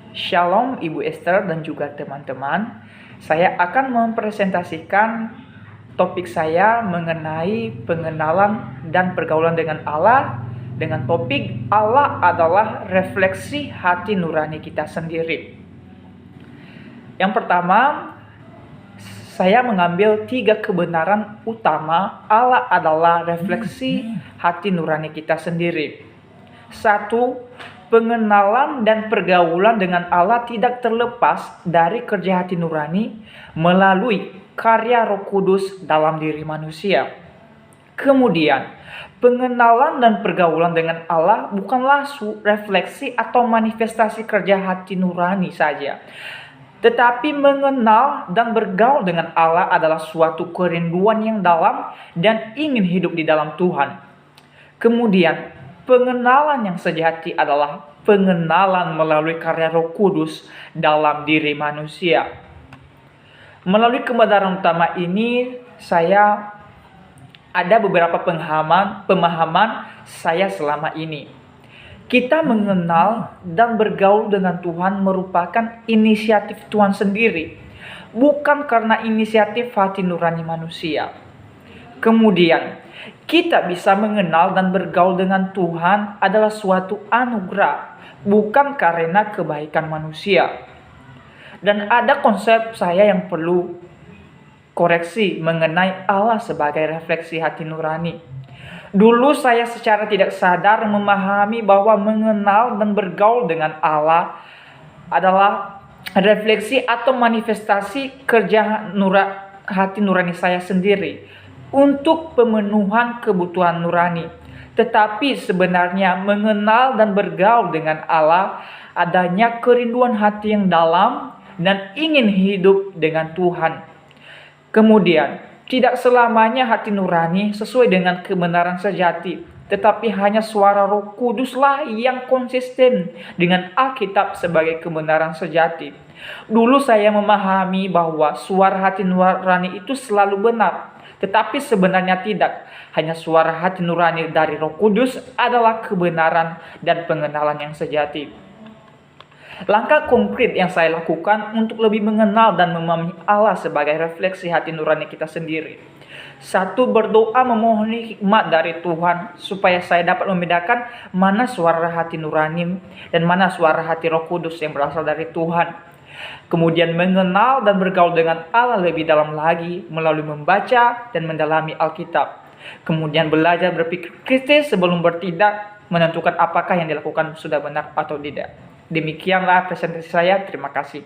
Shalom Ibu Esther dan juga teman-teman. Saya akan mempresentasikan topik saya mengenai pengenalan dan pergaulan dengan Allah dengan topik Allah adalah refleksi hati nurani kita sendiri. Yang pertama, saya mengambil 3 kebenaran utama Allah adalah refleksi hati nurani kita sendiri. 1. Pengenalan dan pergaulan dengan Allah tidak terlepas dari kerja hati nurani melalui karya Roh Kudus dalam diri manusia. Kemudian, pengenalan dan pergaulan dengan Allah bukanlah refleksi atau manifestasi kerja hati nurani saja. Tetapi mengenal dan bergaul dengan Allah adalah suatu kerinduan yang dalam dan ingin hidup di dalam Tuhan. Kemudian, pengenalan yang sejati adalah pengenalan melalui karya Roh Kudus dalam diri manusia. Melalui kebenaran utama ini, saya ada beberapa pemahaman saya selama ini. Kita mengenal dan bergaul dengan Tuhan merupakan inisiatif Tuhan sendiri, bukan karena inisiatif hati nurani manusia. Kemudian, kita bisa mengenal dan bergaul dengan Tuhan adalah suatu anugerah, bukan karena kebaikan manusia. Dan ada konsep saya yang perlu koreksi mengenai Allah sebagai refleksi hati nurani. Dulu saya secara tidak sadar memahami bahwa mengenal dan bergaul dengan Allah adalah refleksi atau manifestasi kerja hati nurani saya sendiri untuk pemenuhan kebutuhan nurani. Tetapi sebenarnya mengenal dan bergaul dengan Allah adanya kerinduan hati yang dalam dan ingin hidup dengan Tuhan. Kemudian, tidak selamanya hati nurani sesuai dengan kebenaran sejati, tetapi hanya suara Roh Kuduslah yang konsisten dengan Alkitab sebagai kebenaran sejati. Dulu saya memahami bahwa suara hati nurani itu selalu benar, tetapi sebenarnya tidak. Hanya suara hati nurani dari Roh Kudus adalah kebenaran dan pengenalan yang sejati. Langkah konkret yang saya lakukan untuk lebih mengenal dan memahami Allah sebagai refleksi hati nurani kita sendiri. 1. Berdoa memohon hikmat dari Tuhan supaya saya dapat membedakan mana suara hati nurani dan mana suara hati Roh Kudus yang berasal dari Tuhan. Kemudian mengenal dan bergaul dengan Allah lebih dalam lagi melalui membaca dan mendalami Alkitab. Kemudian belajar berpikir kritis sebelum bertindak, menentukan apakah yang dilakukan sudah benar atau tidak. Demikianlah presentasi saya. Terima kasih.